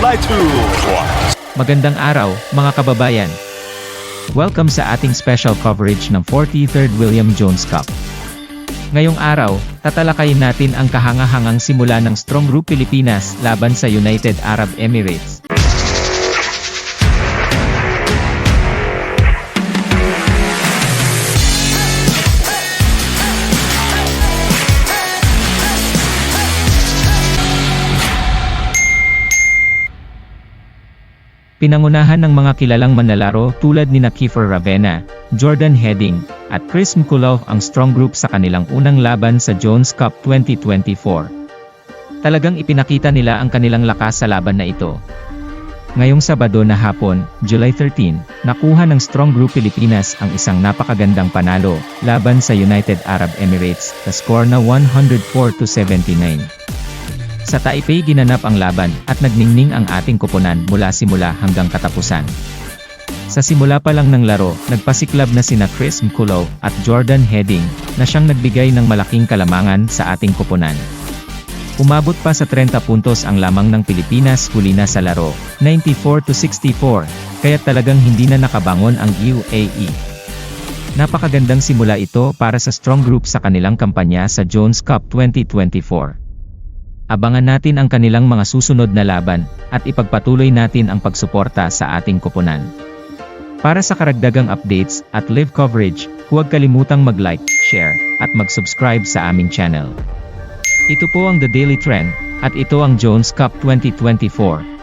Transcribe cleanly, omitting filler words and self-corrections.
by 2. Magandang araw, mga kababayan. Welcome sa ating special coverage ng 43rd William Jones Cup. Ngayong araw, tatalakayin natin ang kahangahangang simula ng Strong Group Pilipinas laban sa United Arab Emirates. Pinangunahan ng mga kilalang manlalaro tulad ni Kiefer Ravena, Jordan Heading, at Chris Mkulov ang Strong Group sa kanilang unang laban sa Jones Cup 2024. Talagang ipinakita nila ang kanilang lakas sa laban na ito. Ngayong Sabado na hapon, July 13, nakuha ng Strong Group Pilipinas ang isang napakagandang panalo laban sa United Arab Emirates sa score na 104-79. Sa Taipei ginanap ang laban at nagningning ang ating koponan mula simula hanggang katapusan. Sa simula pa lang ng laro, nagpasiklab na sina Chris Mkulov at Jordan Heading na siyang nagbigay ng malaking kalamangan sa ating koponan. Umabot pa sa 30 puntos ang lamang ng Pilipinas huli na sa laro, 94-64, kaya talagang hindi na nakabangon ang UAE. Napakagandang simula ito para sa Strong Group sa kanilang kampanya sa Jones Cup 2024. Abangan natin ang kanilang mga susunod na laban, at ipagpatuloy natin ang pagsuporta sa ating koponan. Para sa karagdagang updates at live coverage, huwag kalimutang mag-like, share, at mag-subscribe sa aming channel. Ito po ang The Daily Trend, at ito ang Jones Cup 2024.